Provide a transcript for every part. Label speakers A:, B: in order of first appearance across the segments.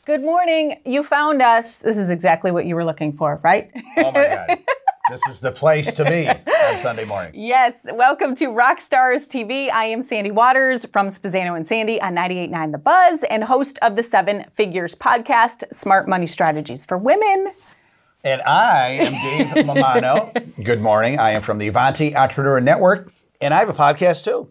A: Good morning. You found us. This is exactly what you were looking for, right?
B: Oh my God. This is the place to be on Sunday morning.
A: Yes. Welcome to ROCstar's TV. I am Sandy Waters from Spazzano and Sandy on 98.9 The Buzz and host of the 7 Figures podcast, Smart Money Strategies for Women.
B: And I am Dave Mammano. Good morning. I am from the Avanti Entrepreneur Network, and I have a podcast too.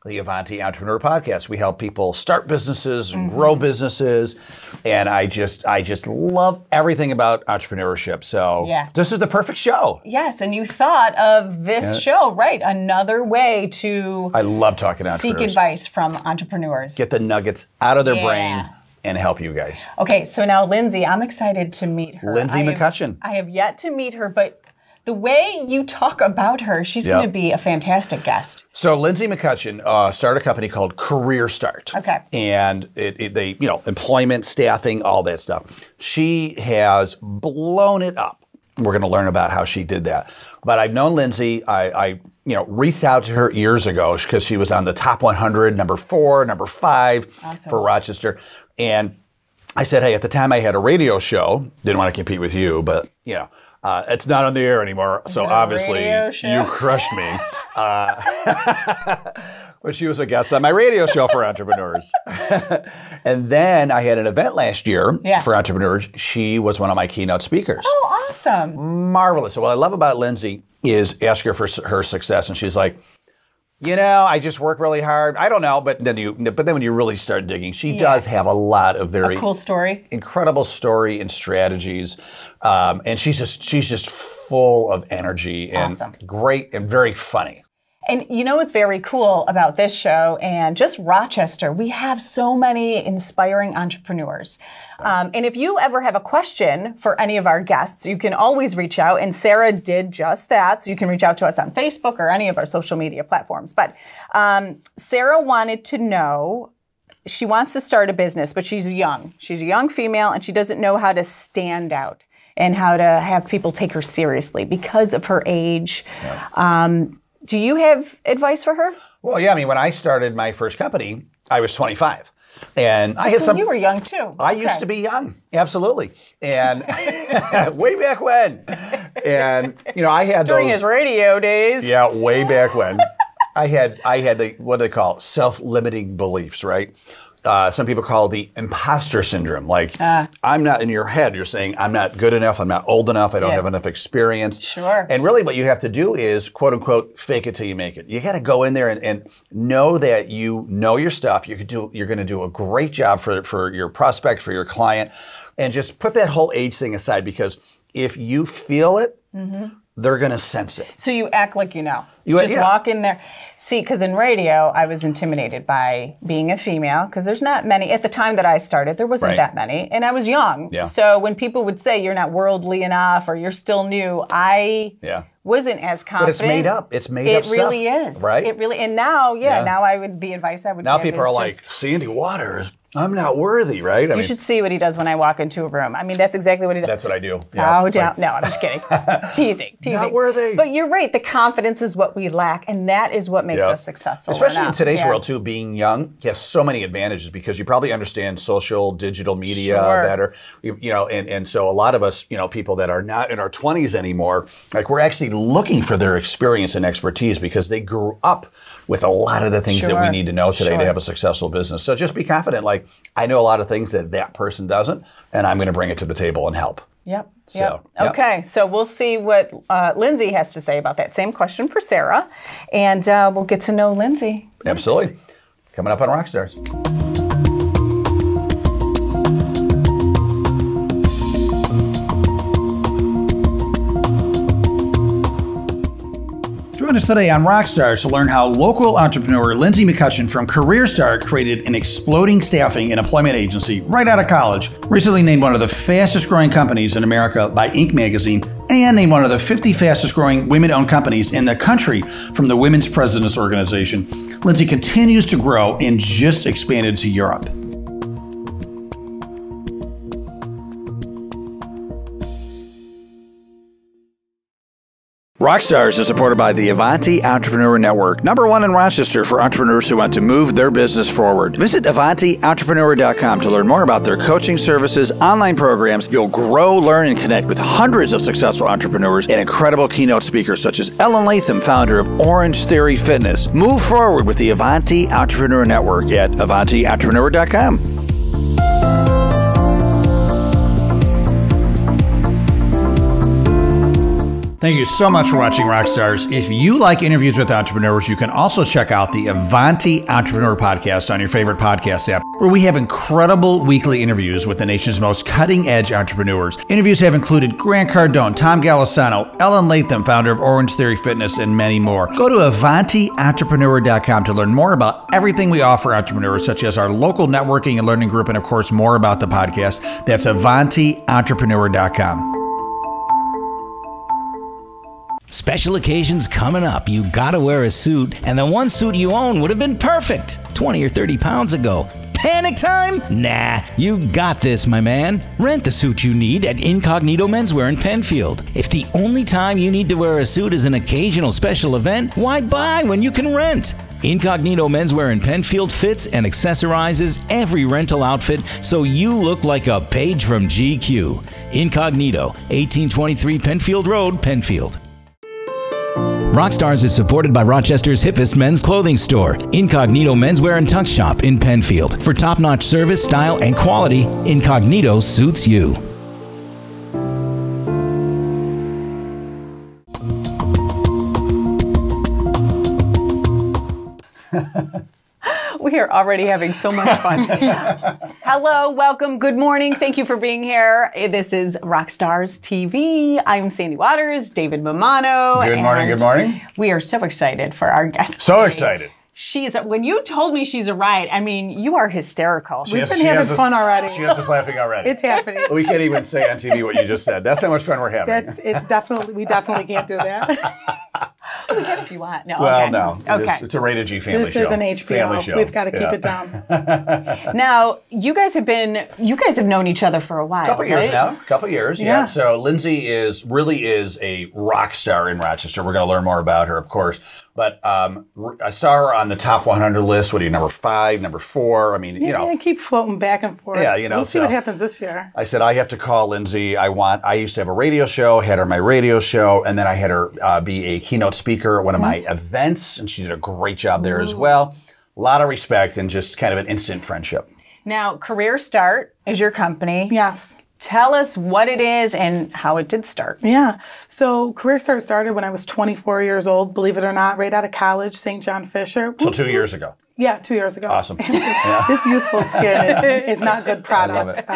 B: The Avanti Entrepreneur Podcast. We help people start businesses and grow businesses, and I just love everything about entrepreneurship. So This is the perfect show.
A: Yes, and you thought of this show, right? Another way to
B: I love talking to entrepreneurs.
A: Seek advice from entrepreneurs.
B: Get the nuggets out of their brain and help you guys.
A: Okay, so now Lindsay, I'm excited to meet her.
B: Lindsay McCutchen.
A: I have yet to meet her, but the way you talk about her, she's going to be a fantastic guest.
B: So Lindsay McCutchen started a company called Career Start.
A: Okay.
B: And they, employment, staffing, all that stuff. She has blown it up. We're going to learn about how she did that. But I've known Lindsay. I reached out to her years ago because she was on the top 100, number 4, number 5 for Rochester. And I said, hey, at the time I had a radio show. Didn't want to compete with you, but it's not on the air anymore, so obviously you crushed me. But she was a guest on my radio show for entrepreneurs. And then I had an event last year for entrepreneurs. She was one of my keynote speakers.
A: Oh, awesome.
B: Marvelous. So what I love about Lindsay is ask her for her success, and she's like, I just work really hard. I don't know, but then when you really start digging, she does have a lot of very
A: cool story,
B: incredible story and strategies, and she's just full of energy and great and very funny.
A: And you know what's very cool about this show and just Rochester, we have so many inspiring entrepreneurs. And if you ever have a question for any of our guests, you can always reach out. And Sarah did just that. So you can reach out to us on Facebook or any of our social media platforms. But Sarah wanted to know, she wants to start a business, but she's young. She's a young female and she doesn't know how to stand out and how to have people take her seriously because of her age. Do you have advice for her?
B: Well, yeah. I mean, when I started my first company, I was 25. And I had
A: you were young too.
B: I used to be young. Absolutely. And way back when. And, I had
A: during his radio days.
B: Yeah, way back when. I had the, what do they call it? Self-limiting beliefs, right? Some people call it the imposter syndrome. Like, I'm not in your head. You're saying, I'm not good enough. I'm not old enough. I don't have enough experience.
A: Sure. And
B: really what you have to do is, quote unquote, fake it till you make it. You got to go in there and know that you know your stuff. You're going to do a great job for your prospect, for your client. And just put that whole age thing aside, because if you feel it, they're going to sense it.
A: So you act like you know. Just walk in there. See, because in radio, I was intimidated by being a female, because there's not many. At the time that I started, there wasn't that many. And I was young. Yeah. So when people would say, you're not worldly enough or you're still new, I wasn't as confident.
B: But it's made up. It's made up stuff.
A: It really is.
B: Right?
A: It really, and now, now the advice I would give
B: now people are like, Sandy Waters, I'm not worthy, right?
A: You should see what he does when I walk into a room. I mean, that's exactly what he does.
B: That's what I do. Yeah,
A: no, I'm just kidding. Teasing.
B: Not worthy.
A: But you're right. The confidence is what we lack, and that is what makes us successful.
B: Especially in today's world, too, being young has so many advantages because you probably understand social, digital media better. And so a lot of us, people that are not in our 20s anymore, like we're actually looking for their experience and expertise because they grew up with a lot of the things that we need to know today to have a successful business. So just be confident, like, I know a lot of things that person doesn't, and I'm going to bring it to the table and help.
A: Yep. Okay, so we'll see what Lindsay has to say about that same question for Sarah, and we'll get to know Lindsay.
B: Absolutely. Coming up on ROCstars. Join us today on ROCstars to learn how local entrepreneur Lindsay McCutchen from Career Start created an exploding staffing and employment agency right out of college, recently named one of the fastest growing companies in America by Inc. magazine, and named one of the 50 fastest growing women-owned companies in the country from the Women's Presidents Organization. Lindsay continues to grow and just expanded to Europe. ROCstars is supported by the Avanti Entrepreneur Network, #1 in Rochester for entrepreneurs who want to move their business forward. Visit AvantiEntrepreneur.com to learn more about their coaching services, online programs. You'll grow, learn, and connect with hundreds of successful entrepreneurs and incredible keynote speakers such as Ellen Latham, founder of Orange Theory Fitness. Move forward with the Avanti Entrepreneur Network at AvantiEntrepreneur.com. Thank you so much for watching ROCstars. If you like interviews with entrepreneurs, you can also check out the Avanti Entrepreneur Podcast on your favorite podcast app, where we have incredible weekly interviews with the nation's most cutting-edge entrepreneurs. Interviews have included Grant Cardone, Tom Golisano, Ellen Latham, founder of Orange Theory Fitness, and many more. Go to AvantiEntrepreneur.com to learn more about everything we offer entrepreneurs, such as our local networking and learning group, and of course, more about the podcast. That's AvantiEntrepreneur.com.
C: Special occasions coming up, you gotta wear a suit, and the one suit you own would have been perfect 20 or 30 pounds ago. Panic time? Nah, you got this, my man. Rent the suit you need at Incognito Menswear in Penfield. If the only time you need to wear a suit is an occasional special event, why buy when you can rent? Incognito Menswear in Penfield fits and accessorizes every rental outfit so you look like a page from GQ. Incognito, 1823 Penfield Road, Penfield. ROCstars is supported by Rochester's hippest men's clothing store, Incognito Menswear and Tuck Shop in Penfield. For top-notch service, style, and quality, Incognito suits you.
A: We are already having so much fun. Hello, welcome, good morning. Thank you for being here. This is ROCstars TV. I'm Sandy Waters, David Mammano.
B: Good morning, good morning.
A: We are so excited for our guest
B: So
A: today.
B: excited.
A: When you told me she's a riot, I mean, you are hysterical.
D: We've been having fun already.
B: She has us laughing already.
D: It's happening.
B: We can't even say on TV what you just said. That's how much fun we're having.
D: We definitely can't do that.
A: We can if you want. No,
B: Well,
A: okay.
B: no.
A: Okay.
B: It's a rated G family
D: This
B: show.
D: is an HBO.
B: Family show.
D: We've got to keep it down.
A: Now, you guys have known each other for a while.
B: Couple years
A: right?
B: now. Couple years, yeah. So Lindsay really is a rock star in Rochester. We're going to learn more about her, of course. But I saw her on the top 100 list. What are you, number 5, number 4? I mean, you know.
D: Yeah, keep floating back and forth.
B: Yeah, you know.
D: We'll see what happens this year.
B: I said, I have to call Lindsay. I used to have a radio show, had her on my radio show, and then I had her be a keynote speaker at one of my events, and she did a great job there as well. A lot of respect and just kind of an instant friendship.
A: Now, Career Start is your company.
D: Yes.
A: Tell us what it is and how it did start.
D: Yeah. So Career Start started when I was 24 years old, believe it or not, right out of college, St. John Fisher.
B: So 2 years ago.
D: Yeah, 2 years ago.
B: Awesome.
D: This youthful skin is not good product,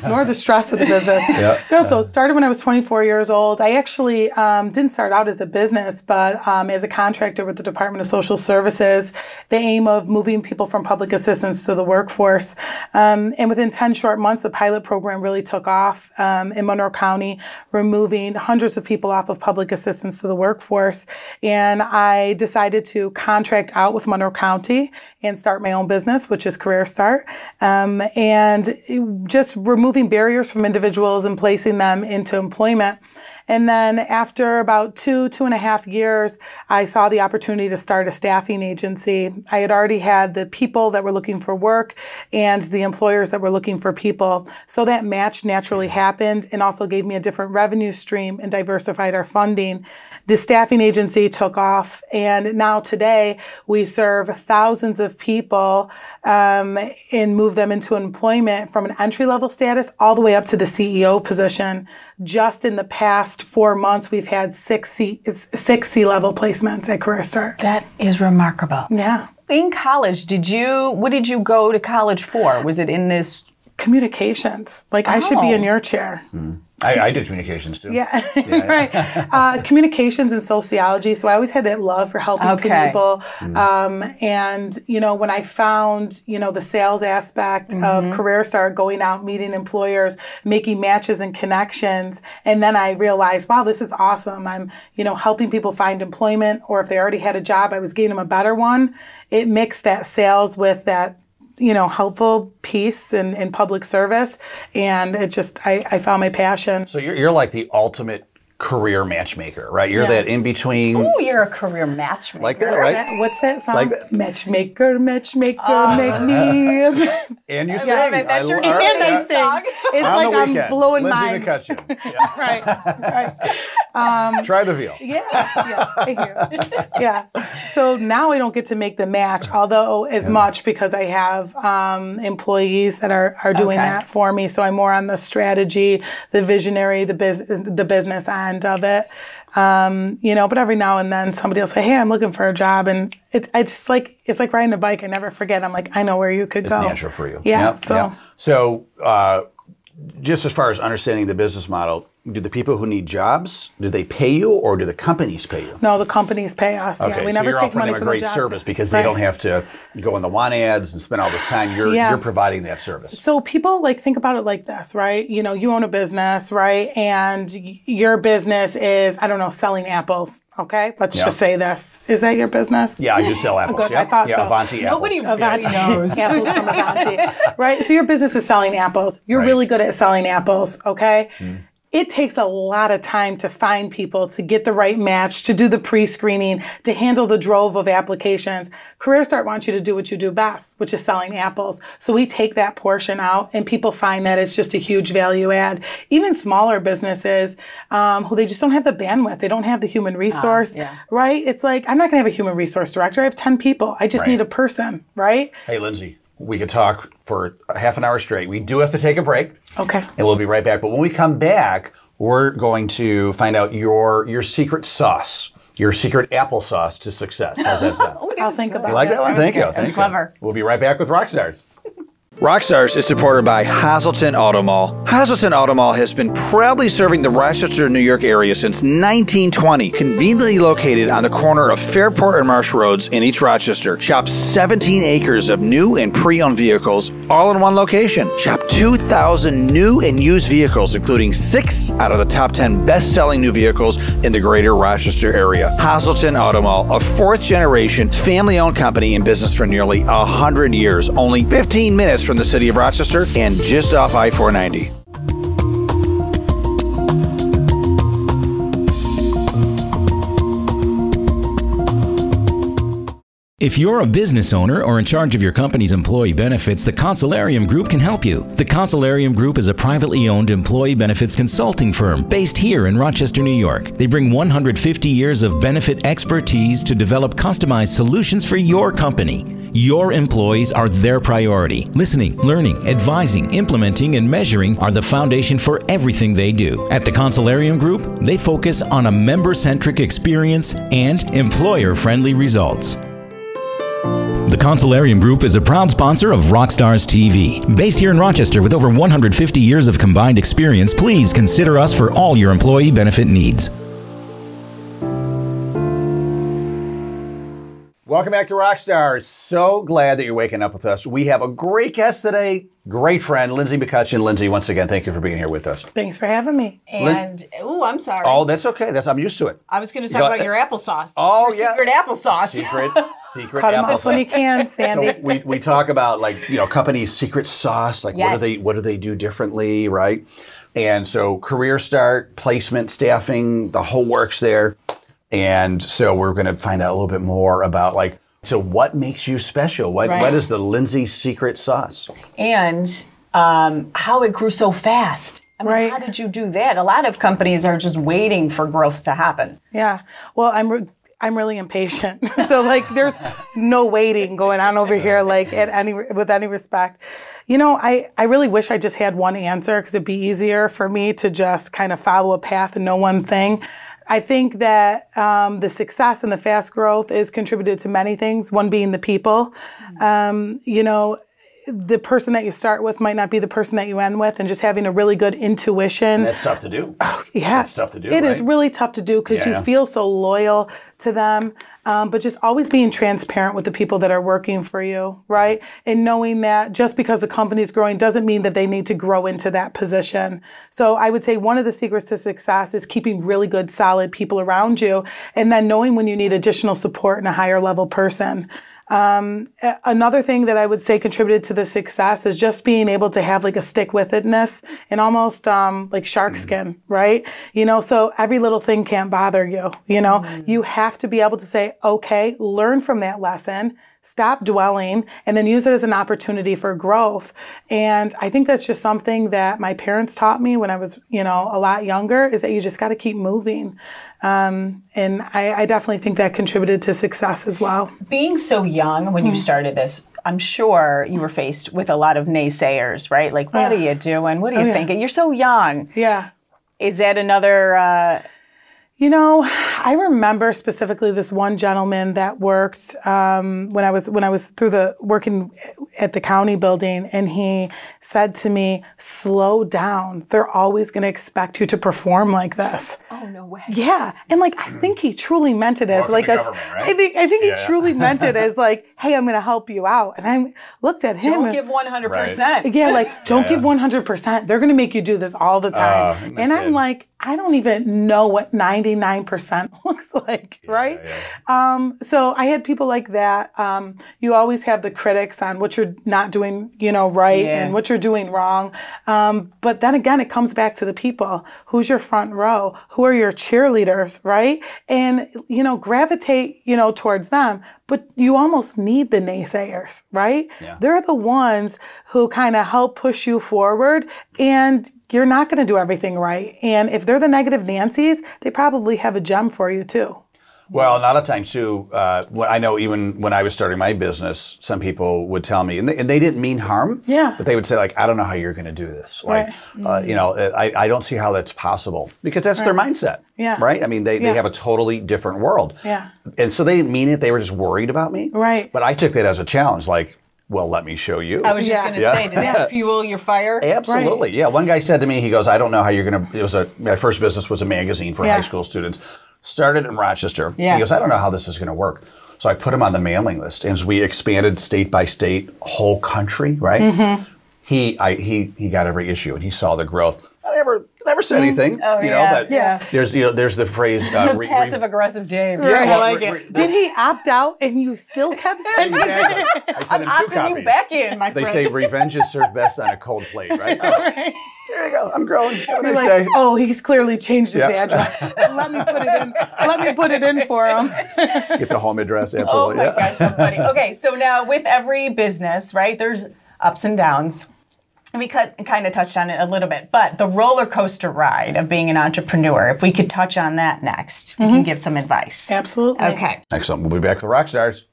D: nor the stress of the business.
B: Yeah.
D: No, so it started when I was 24 years old. I actually didn't start out as a business, but as a contractor with the Department of Social Services, the aim of moving people from public assistance to the workforce. And within 10 short months, the pilot program really took off in Monroe County, removing hundreds of people off of public assistance to the workforce. And I decided to contract out with Monroe County and start my own business, which is Career Start, and just removing barriers from individuals and placing them into employment. And then after about 2.5 years, I saw the opportunity to start a staffing agency. I had already had the people that were looking for work and the employers that were looking for people. So that match naturally happened and also gave me a different revenue stream and diversified our funding. The staffing agency took off, and now today we serve thousands of people and move them into employment from an entry-level status all the way up to the CEO position. Just in the past 4 months, we've had six C-level placements at Career Start.
A: That is remarkable.
D: Yeah.
A: In college, what did you go to college for? Was it in this?
D: Communications. Like, I should be in your chair.
B: I did communications too.
D: Yeah, right. Communications and sociology. So I always had that love for helping people. And, you know, when I found, you know, the sales aspect of Career Start, going out, meeting employers, making matches and connections, and then I realized, wow, this is awesome. I'm, you know, helping people find employment, or if they already had a job, I was getting them a better one. It mixed that sales with that, you know, helpful piece in public service. And it just, I found my passion.
B: So you're like the ultimate career matchmaker, right? You're that in between.
A: Oh, you're a career matchmaker.
B: Like that, right?
D: What's that song?
B: Like that.
D: Matchmaker, matchmaker, make me.
B: And you sing.
A: That's your
D: I sing.
A: song.
D: It's
B: On
D: like
B: the
D: I'm
B: weekends,
D: blowing
B: Lindsay
D: minds.
B: McCutchen. Yeah.
D: Right.
B: Try the veal.
D: Thank you. Yeah. So now I don't get to make the match, although as much because I have employees that are doing that for me. So I'm more on the strategy, the visionary, the business end of it. You know, but every now and then somebody will say, "Hey, I'm looking for a job," and it's like riding a bike. I never forget. I'm like, I know where you could go.
B: It's natural for you.
D: Yeah.
B: Yep. So, just as far as understanding the business model, do the people who need jobs, do they pay you, or do the companies pay you?
D: No, the companies pay us.
B: Okay,
D: Yeah, we
B: so
D: never
B: you're
D: take
B: offering
D: money
B: them a
D: for
B: great
D: the jobs.
B: service because they don't have to go in the want ads and spend all this time. You're providing that service.
D: So people think about it like this, right? You know, you own a business, right? And your business is, I don't know, selling apples. Okay, let's just say this. Is that your business?
B: Yeah, I just sell apples.
D: Good,
B: Yeah,
D: I thought so.
B: Avanti apples.
A: Nobody
D: Avanti
A: knows.
D: apples from Avanti, right? So your business is selling apples. You're really good at selling apples, okay? It takes a lot of time to find people, to get the right match, to do the pre-screening, to handle the drove of applications. CareerStart wants you to do what you do best, which is selling apples. So we take that portion out, and people find that it's just a huge value add. Even smaller businesses who they just don't have the bandwidth, they don't have the human resource, right? It's like, I'm not going to have a human resource director. I have 10 people. I just need a person, right?
B: Hey, Lindsay, we could talk for half an hour straight. We do have to take a break.
D: Okay.
B: And we'll be right back. But when we come back, we're going to find out your secret sauce, your secret applesauce to success. How's that sound?
D: I'll think about it.
B: You like that one? Thank you.
A: That's clever.
B: We'll be right back with ROCstars. ROCstars is supported by Hazleton Auto Mall. Hazleton Auto Mall has been proudly serving the Rochester, New York area since 1920. Conveniently located on the corner of Fairport and Marsh Roads in East Rochester. Shop 17 acres of new and pre-owned vehicles all in one location. Shop 2,000 new and used vehicles, including 6 out of the top 10 best-selling new vehicles in the greater Rochester area. Hazleton Auto Mall, a 4th-generation family-owned company in business for nearly 100 years. Only 15 minutes from the city of Rochester and just off I-490.
C: If you're a business owner or in charge of your company's employee benefits, the Consularium Group can help you. The Consularium Group is a privately owned employee benefits consulting firm based here in Rochester, New York. They bring 150 years of benefit expertise to develop customized solutions for your company. Your employees are their priority. Listening, learning, advising, implementing, and measuring are the foundation for everything they do. At the Consularium Group, they focus on a member-centric experience and employer-friendly results. The Consularium Group is a proud sponsor of ROCstars TV. Based here in Rochester with over 150 years of combined experience, please consider us for all your employee benefit needs.
B: Welcome back to ROCstars. So glad that you're waking up with us. We have a great guest today, great friend, Lindsay McCutchen. Lindsay, once again, thank you for being here with us.
D: Thanks for having me.
A: And, I'm sorry.
B: Oh, that's okay. I'm used to it.
A: I was going to talk about your applesauce.
B: Oh,
A: your secret applesauce.
B: Secret
D: Cut them
B: applesauce.
D: off when you can, Sandy.
B: So we talk about companies' secret sauce, what do they do differently, right? And so CareerStart, placement, staffing, the whole works there. And so we're going to find out a little bit more about so what makes you special? What is the Lindsay secret sauce?
A: And how it grew so fast. I mean, how did you do that? A lot of companies are just waiting for growth to happen.
D: Yeah. Well, I'm really impatient. So there's no waiting going on over here with any respect. You know, I really wish I just had one answer because it'd be easier for me to just kind of follow a path and know one thing. I think that the success and the fast growth is contributed to many things, one being the people. The person that you start with might not be the person that you end with, and just having a really good intuition.
B: And that's tough to do.
D: Oh, yeah.
B: That's tough to do,
D: It is really tough to do because you feel so loyal to them. But just always being transparent with the people that are working for you, right? And knowing that just because the company's growing doesn't mean that they need to grow into that position. So I would say one of the secrets to success is keeping really good, solid people around you, and then knowing when you need additional support in a higher level person. Another thing that I would say contributed to the success is just being able to have like a stick-with-itness and almost like shark skin, right? You know, so every little thing can't bother you, you know? You have to be able to say, okay, learn from that lesson, stop dwelling, and then use it as an opportunity for growth. And I think that's just something that my parents taught me when I was, you know, a lot younger, is that you just got to keep moving. And I definitely think that contributed to success as well.
A: Being so young when you started this, I'm sure you were faced with a lot of naysayers, right? Like, what are you doing? What are you thinking? You're so young.
D: Yeah.
A: Is that another...
D: You know, I remember specifically this one gentleman that worked when I was through the working at the county building, and he said to me, "Slow down. They're always going to expect you to perform like this."
A: Oh, no way.
D: Yeah, and like I think he truly meant it as
B: Welcome
D: like
B: to
D: a.
B: government, right?
D: I think he truly meant it as like, "Hey, I'm going to help you out," and I looked at him.
A: Don't give 100%.
D: Yeah, like don't give 100%. They're going to make you do this all the time, and I'm like, I don't even know what 99% looks like, right? So I had people like that. You always have the critics on what you're not doing, you know, right, and what you're doing wrong. But then again, it comes back to the people. Who's your front row? Who are your cheerleaders, right? And, you know, gravitate, you know, towards them. But you almost need the naysayers, right? Yeah. They're the ones who kind of help push you forward, and you're not going to do everything right. And if they're the negative Nancy's, they probably have a gem for you too.
B: Well, a lot of times too, I know even when I was starting my business, some people would tell me, and they didn't mean harm, but they would say like, I don't know how you're going to do this. Like, you know, I don't see how that's possible, because that's their mindset, right? I mean, they have a totally different world. And so they didn't mean it. They were just worried about me. Right. But I took that as a challenge, like, well, let me show you.
A: I was just going to say, did that fuel your fire?
B: Absolutely, yeah. One guy said to me, he goes, I don't know how you're going to, my first business was a magazine for high school students. Started in Rochester. He goes, I don't know how this is going to work. So I put him on the mailing list. And as we expanded state by state, whole country, right? He got every issue, and he saw the growth. I never said anything, you know, but there's the phrase
A: passive aggressive Dave.
B: Yeah,
A: I like it.
D: Did he opt out and you still kept sending it?
B: I sent him 2 copies.
A: You back in, my friend.
B: They say revenge is served best on a cold plate, right? So, there you go. I'm growing. Have a nice day.
D: Oh, he's clearly changed his address. Let me put it in. Let me put it in for him.
B: Get the home address. Absolutely.
A: Oh my gosh, so funny. Okay, so now with every business, right? There's ups and downs. And we kind of touched on it a little bit, but the roller coaster ride of being an entrepreneur, if we could touch on that next, we can give some advice.
D: Absolutely.
A: Okay.
B: Excellent. We'll be back with ROCstars.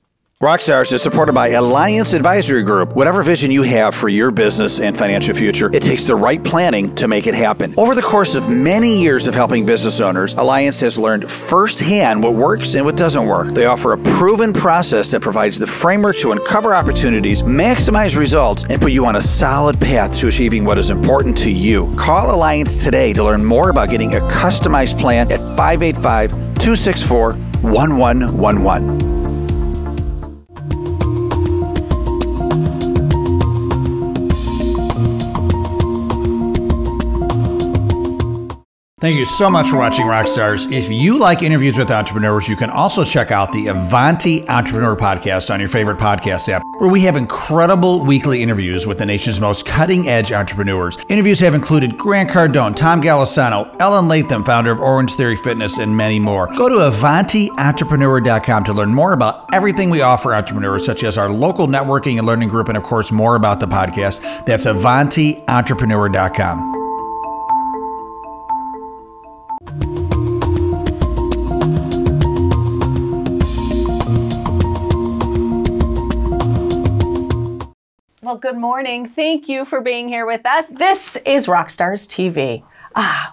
B: ROCstars is supported by Alliance Advisory Group. Whatever vision you have for your business and financial future, it takes the right planning to make it happen. Over the course of many years of helping business owners, Alliance has learned firsthand what works and what doesn't work. They offer a proven process that provides the framework to uncover opportunities, maximize results, and put you on a solid path to achieving what is important to you. Call Alliance today to learn more about getting a customized plan at 585-264-1111. Thank you so much for watching ROCstars. If you like interviews with entrepreneurs, you can also check out the Avanti Entrepreneur Podcast on your favorite podcast app, where we have incredible weekly interviews with the nation's most cutting-edge entrepreneurs. Interviews have included Grant Cardone, Tom Golisano, Ellen Latham, founder of Orange Theory Fitness, and many more. Go to AvantiEntrepreneur.com to learn more about everything we offer entrepreneurs, such as our local networking and learning group, and of course, more about the podcast. That's AvantiEntrepreneur.com.
A: Well, good morning. Thank you for being here with us. This is ROCstars TV.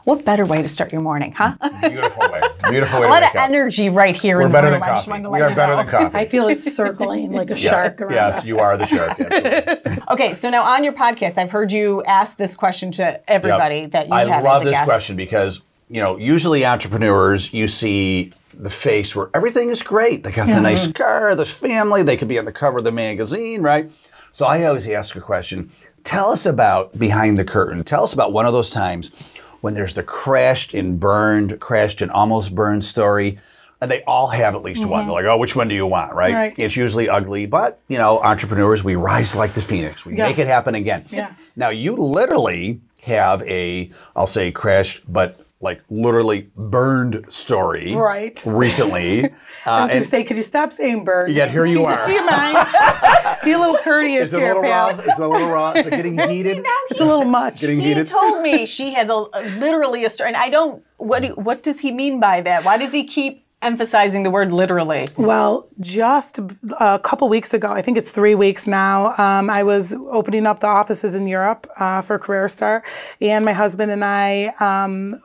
A: What better way to start your morning, huh?
B: Beautiful way. Beautiful way.
A: A lot of energy right here in the room.
B: We're better than coffee. We are better than coffee.
D: I feel it's circling like a shark around us.
B: Yes, you are the shark. Absolutely.
A: Okay, so now on your podcast, I've heard you ask this question to everybody that you have as a guest.
B: I love this question because, you know, usually entrepreneurs, you see the face where everything is great. They got the nice car, the family, they could be on the cover of the magazine, right? So I always ask a question. Tell us about behind the curtain. Tell us about one of those times when there's the crashed and almost burned story. And they all have at least one. They're like, oh, which one do you want, right? It's usually ugly, but, you know, entrepreneurs, we rise like the phoenix. We make it happen again. Now, you literally have a, I'll say crashed, but like literally burned story recently.
D: I was going to say, could you stop saying burned?
B: Yet here you are.
D: Do you mind? Be a little courteous here, pal.
B: It's a little raw. It's getting heated.
D: It's a little much.
B: Getting heated.
A: He told me she has literally a story, and I don't. What does he mean by that? Why does he keep emphasizing the word literally?
D: Well, just a couple weeks ago, I think it's 3 weeks now, I was opening up the offices in Europe for CareerStar, and my husband and I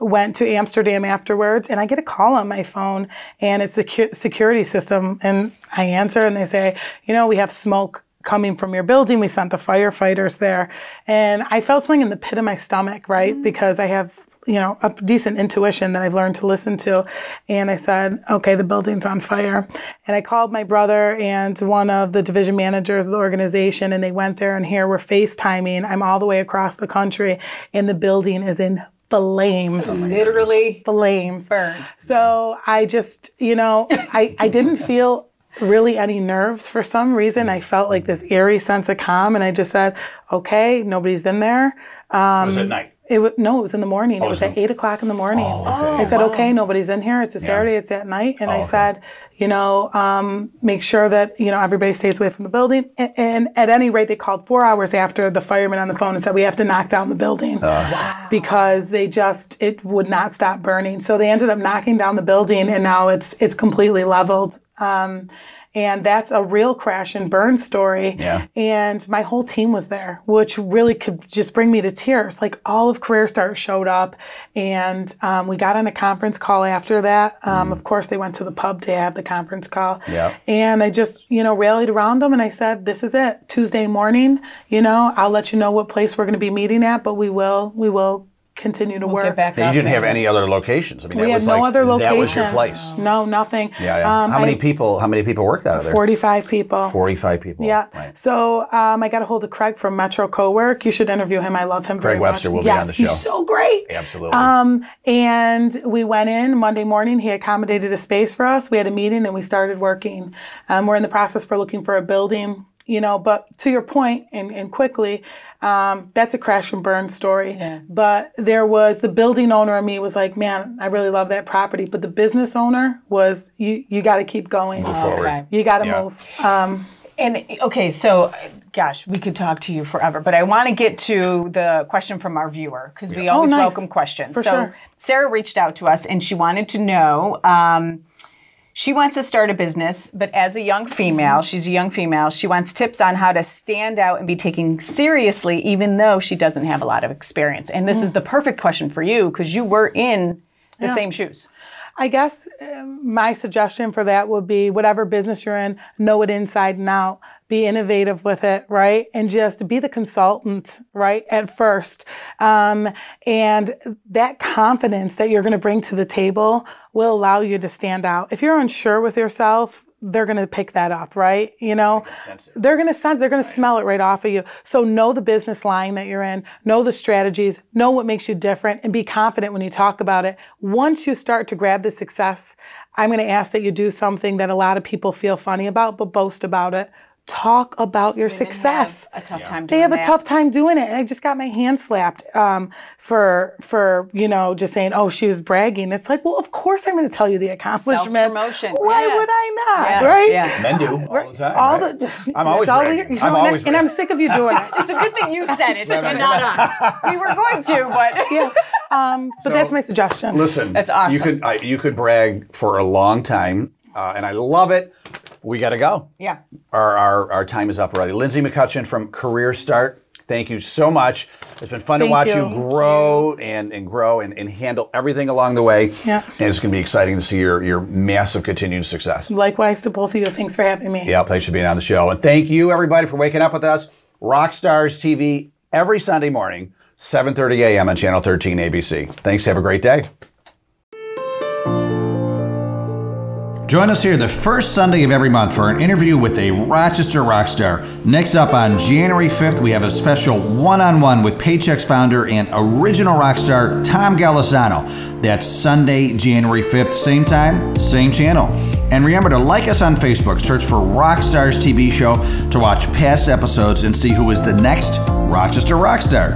D: went to Amsterdam afterwards, and I get a call on my phone, and it's a security system, and I answer, and they say, you know, we have smoke coming from your building. We sent the firefighters there. And I felt something in the pit of my stomach, right? Because I have, you know, a decent intuition that I've learned to listen to. And I said, okay, the building's on fire. And I called my brother and one of the division managers of the organization, and they went there, and here we're FaceTiming. I'm all the way across the country, and the building is in flames.
A: Literally
D: flames.
A: Burned.
D: So I just, you know, I didn't feel really any nerves for some reason. I felt like this eerie sense of calm, and I just said, okay, nobody's in there.
B: Was it at night?
D: No, it was in the morning. It was at 8 o'clock in the morning. I said, okay, nobody's in here. It's a Saturday. It's at night. And I said, you know, make sure that, you know, everybody stays away from the building. And at any rate, they called 4 hours after the firemen on the phone and said, we have to knock down the building because it would not stop burning. So they ended up knocking down the building, and now it's completely leveled. And that's a real crash and burn story. And my whole team was there, which really could just bring me to tears. Like, all of CareerStar showed up, and we got on a conference call after that. Of course, they went to the pub to have the conference call. And I just, you know, rallied around them, and I said, this is it. Tuesday morning, you know, I'll let you know what place we're going to be meeting at, but we will continue to work.
A: Get back
B: you didn't have any other locations. I mean,
D: we had no other locations.
B: That was your place.
D: No, nothing.
B: How many people worked out of there?
D: 45 people.
B: 45 people.
D: Yeah.
B: Right.
D: So I got a hold of Craig from Metro Co-work. You should interview him. I love him very much.
B: Craig Webster will be on the show.
D: He's so great.
B: Absolutely.
D: And we went in Monday morning. He accommodated a space for us. We had a meeting, and we started working. We're in the process for looking for a building. You know, but to your point, and quickly, that's a crash and burn story. But there was the building owner of me was like, man, I really love that property. But the business owner was, you got to keep going.
B: Move forward.
A: Okay.
D: You got to move.
A: And okay, so gosh, we could talk to you forever, but I want to get to the question from our viewer, because we always welcome questions.
D: For sure.
A: Sarah reached out to us, and she wanted to know. She wants to start a business, but as a young female, she's a young female, she wants tips on how to stand out and be taken seriously, even though she doesn't have a lot of experience. And this is the perfect question for you, because you were in the same shoes.
D: I guess my suggestion for that would be, whatever business you're in, know it inside and out. Be innovative with it, right? And just be the consultant, right, at first. And that confidence that you're going to bring to the table will allow you to stand out. If you're unsure with yourself, they're going to pick that up, right? You know, they're going to smell it right off of you. So know the business line that you're in, know the strategies, know what makes you different, and be confident when you talk about it. Once you start to grab the success, I'm going to ask that you do something that a lot of people feel funny about, but boast about it. Talk about your success.
A: Have a tough time doing
D: They have
A: that.
D: a tough time doing it. And I just got my hand slapped for you know, just saying, oh, she was bragging. It's like, well, of course I'm going to tell you the accomplishment.
A: Self-promotion.
D: Why would I not, right?
B: Men do all the time. I'm always bragging.
D: And I'm sick of you doing it.
A: It's a good thing you said it and not us. We were going to, but
D: but that's my suggestion.
B: Listen,
A: that's awesome.
B: You could brag for a long time, and I love it. We got to go.
A: Yeah.
B: Our time is up already. Lindsay McCutchen from CareerStar, thank you so much. It's been fun to watch you grow and grow and handle everything along the way.
D: Yeah.
B: And it's going to be exciting to see your massive continued success.
D: Likewise to both of you. Thanks for having me.
B: Yeah, thanks for being on the show. And thank you, everybody, for waking up with us. ROCstars TV every Sunday morning, 7:30 a.m. on Channel 13 ABC. Thanks. Have a great day. Join us here the first Sunday of every month for an interview with a Rochester rock star. Next up on January 5th, we have a special one-on-one with Paychex founder and original rock star Tom Golisano. That's Sunday, January 5th, same time, same channel. And remember to like us on Facebook, search for ROCstar's TV show to watch past episodes and see who is the next Rochester rock star.